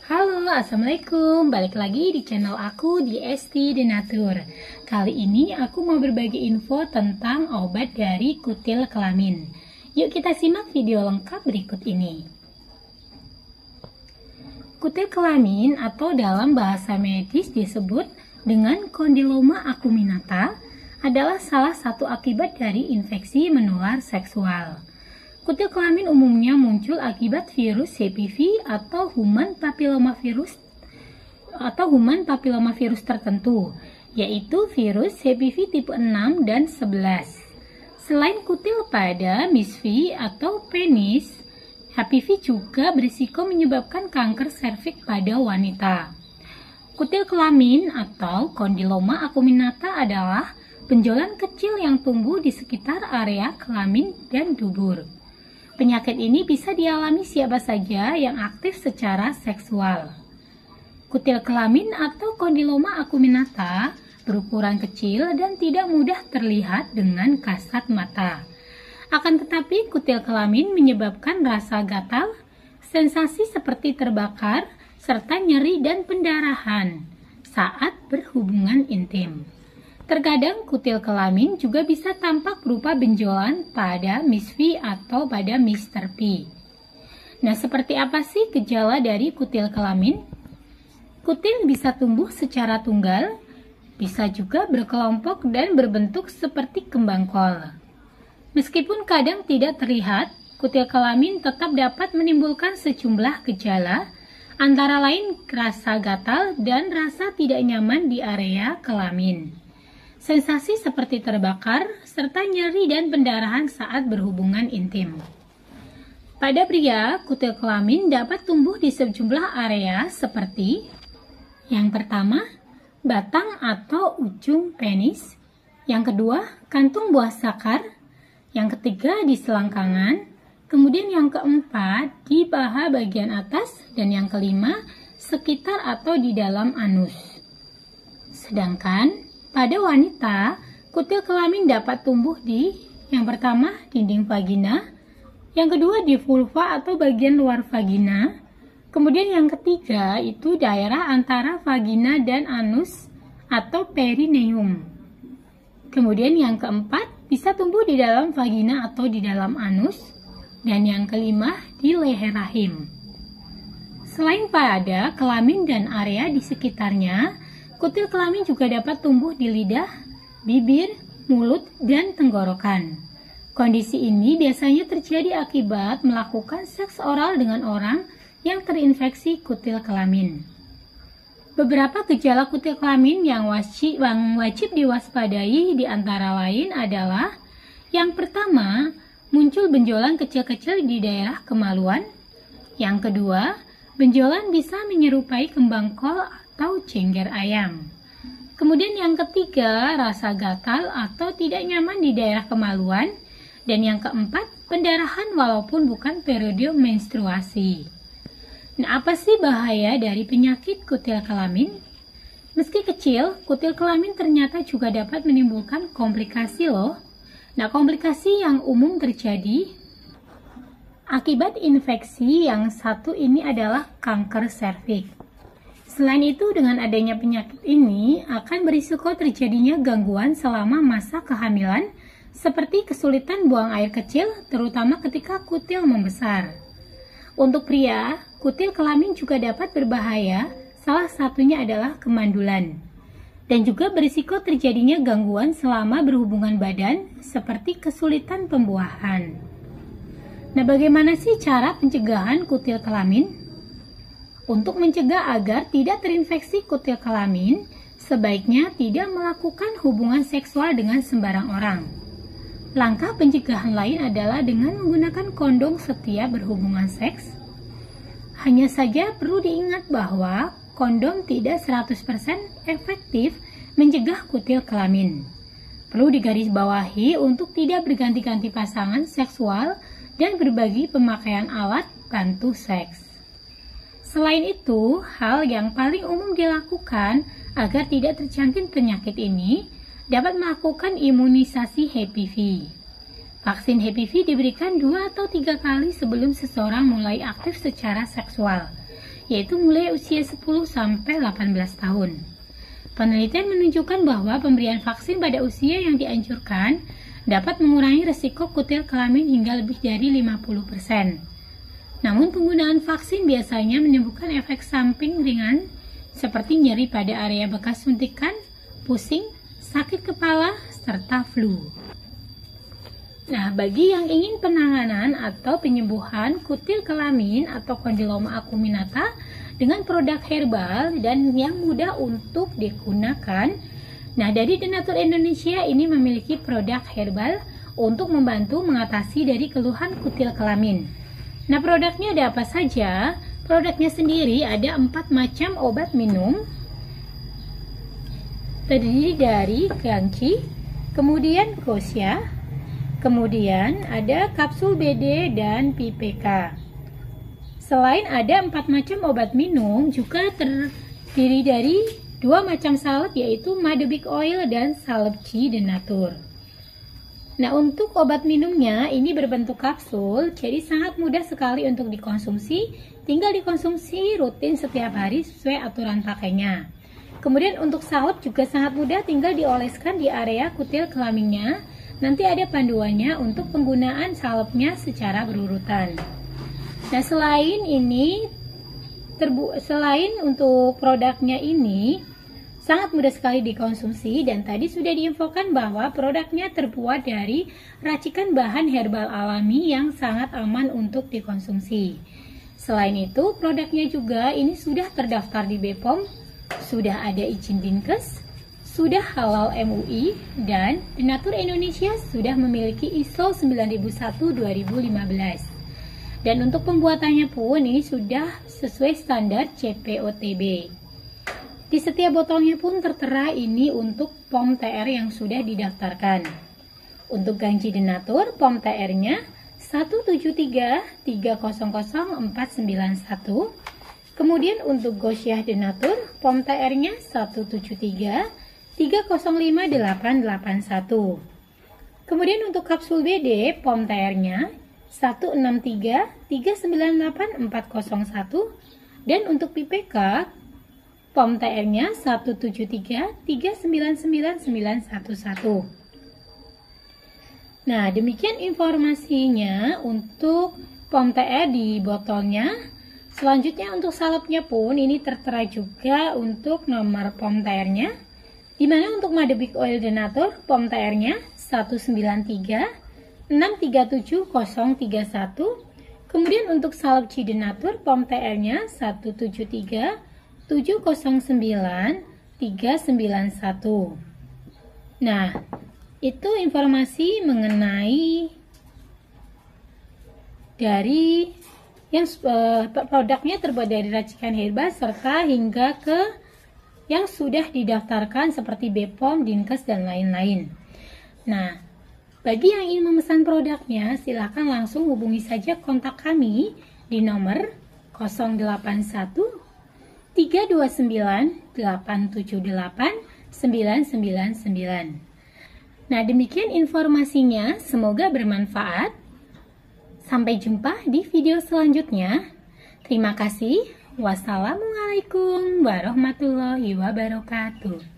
Halo, assalamualaikum. Balik lagi di channel aku di Esti Denatur. Kali ini aku mau berbagi info tentang obat dari kutil kelamin. Yuk kita simak video lengkap berikut ini. Kutil kelamin atau dalam bahasa medis disebut dengan kondiloma acuminata adalah salah satu akibat dari infeksi menular seksual. Kutil kelamin umumnya muncul akibat virus HPV atau human papillomavirus tertentu, yaitu virus HPV tipe 6 dan 11. Selain kutil pada misfi atau penis, HPV juga berisiko menyebabkan kanker serviks pada wanita. Kutil kelamin atau kondiloma acuminata adalah benjolan kecil yang tumbuh di sekitar area kelamin dan dubur. Penyakit ini bisa dialami siapa saja yang aktif secara seksual. Kutil kelamin atau kondiloma acuminata berukuran kecil dan tidak mudah terlihat dengan kasat mata. Akan tetapi kutil kelamin menyebabkan rasa gatal, sensasi seperti terbakar, serta nyeri dan pendarahan saat berhubungan intim. Terkadang kutil kelamin juga bisa tampak berupa benjolan pada misfi atau pada Mr. P. Nah, seperti apa sih gejala dari kutil kelamin? Kutil bisa tumbuh secara tunggal, bisa juga berkelompok dan berbentuk seperti kembang kol. Meskipun kadang tidak terlihat, kutil kelamin tetap dapat menimbulkan sejumlah gejala, antara lain rasa gatal dan rasa tidak nyaman di area kelamin. Sensasi seperti terbakar, serta nyeri dan pendarahan saat berhubungan intim. Pada pria, kutil kelamin dapat tumbuh di sejumlah area seperti yang pertama, batang atau ujung penis. Yang kedua, kantung buah sakar. Yang ketiga, di selangkangan. Kemudian yang keempat, di paha bagian atas. Dan yang kelima, sekitar atau di dalam anus. Sedangkan pada wanita, kutil kelamin dapat tumbuh di yang pertama dinding vagina, yang kedua di vulva atau bagian luar vagina, kemudian yang ketiga itu daerah antara vagina dan anus atau perineum. Kemudian yang keempat bisa tumbuh di dalam vagina atau di dalam anus, dan yang kelima di leher rahim. Selain pada kelamin dan area di sekitarnya, kutil kelamin juga dapat tumbuh di lidah, bibir, mulut, dan tenggorokan. Kondisi ini biasanya terjadi akibat melakukan seks oral dengan orang yang terinfeksi kutil kelamin. Beberapa gejala kutil kelamin yang wajib diwaspadai di antara lain adalah yang pertama, muncul benjolan kecil-kecil di daerah kemaluan. Yang kedua, benjolan bisa menyerupai kembang kol atau cengger ayam. Kemudian yang ketiga, rasa gatal atau tidak nyaman di daerah kemaluan. Dan yang keempat, pendarahan walaupun bukan periode menstruasi. Nah, apa sih bahaya dari penyakit kutil kelamin? Meski kecil, kutil kelamin ternyata juga dapat menimbulkan komplikasi loh. Nah, komplikasi yang umum terjadi akibat infeksi yang satu ini adalah kanker serviks. Selain itu, dengan adanya penyakit ini akan berisiko terjadinya gangguan selama masa kehamilan, seperti kesulitan buang air kecil, terutama ketika kutil membesar. Untuk pria, kutil kelamin juga dapat berbahaya, salah satunya adalah kemandulan. Dan juga berisiko terjadinya gangguan selama berhubungan badan, seperti kesulitan pembuahan. Nah, bagaimana sih cara pencegahan kutil kelamin? Untuk mencegah agar tidak terinfeksi kutil kelamin, sebaiknya tidak melakukan hubungan seksual dengan sembarang orang. Langkah pencegahan lain adalah dengan menggunakan kondom setiap berhubungan seks. Hanya saja perlu diingat bahwa kondom tidak 100% efektif mencegah kutil kelamin. Perlu digarisbawahi untuk tidak berganti-ganti pasangan seksual dan berbagi pemakaian alat bantu seks. Selain itu, hal yang paling umum dilakukan agar tidak terjangkit penyakit ini dapat melakukan imunisasi HPV. Vaksin HPV diberikan 2 atau 3 kali sebelum seseorang mulai aktif secara seksual. yaitu mulai usia 10 sampai 18 tahun. Penelitian menunjukkan bahwa pemberian vaksin pada usia yang dianjurkan dapat mengurangi risiko kutil kelamin hingga lebih dari 50%. Namun penggunaan vaksin biasanya menimbulkan efek samping ringan seperti nyeri pada area bekas suntikan, pusing, sakit kepala, serta flu. Nah, bagi yang ingin penanganan atau penyembuhan kutil kelamin atau kondiloma acuminata dengan produk herbal dan yang mudah untuk digunakan, nah dari Denatur Indonesia ini memiliki produk herbal untuk membantu mengatasi dari keluhan kutil kelamin. Nah, produknya ada apa saja? Produknya sendiri ada 4 macam obat minum, terdiri dari ganci, kemudian gosya, kemudian ada kapsul BD dan PPK. Selain ada 4 macam obat minum, juga terdiri dari 2 macam salep, yaitu Madebik Oil dan salep C Denatur. Nah, untuk obat minumnya ini berbentuk kapsul, jadi sangat mudah sekali untuk dikonsumsi. Tinggal dikonsumsi rutin setiap hari sesuai aturan pakainya. Kemudian untuk salep juga sangat mudah, tinggal dioleskan di area kutil kelaminnya. Nanti ada panduannya untuk penggunaan salepnya secara berurutan. Nah, selain untuk produknya ini sangat mudah sekali dikonsumsi, dan tadi sudah diinfokan bahwa produknya terbuat dari racikan bahan herbal alami yang sangat aman untuk dikonsumsi. Selain itu, produknya juga ini sudah terdaftar di BPOM, sudah ada izin Dinkes, sudah halal MUI, dan Denatur Indonesia sudah memiliki ISO 9001-2015. Dan untuk pembuatannya pun ini sudah sesuai standar CPOTB. Di setiap botolnya pun tertera ini untuk POM TR yang sudah didaftarkan. Untuk ganci Denatur, POM TR-nya 173300491. Kemudian untuk Gosyah Denatur, POM TR-nya 173305881. Kemudian untuk kapsul BD, POM TR-nya 163398401. Dan untuk PPK, POM TR-nya 173399911. Nah, demikian informasinya untuk POM TR di botolnya. Selanjutnya untuk salepnya pun ini tertera juga untuk nomor POM TR-nya. Dimana untuk Madebik Oil Denatur, POM TR-nya 193637031. Kemudian untuk salep C Denatur, POM TR-nya 173709391. Nah, itu informasi mengenai dari yang produknya terbuat dari racikan herbal serta hingga ke yang sudah didaftarkan seperti BPOM, Dinkes, dan lain-lain. Nah, bagi yang ingin memesan produknya, silakan langsung hubungi saja kontak kami di nomor 081 329 878 999. Nah, demikian informasinya, semoga bermanfaat. Sampai jumpa di video selanjutnya. Terima kasih. Wassalamualaikum warahmatullahi wabarakatuh.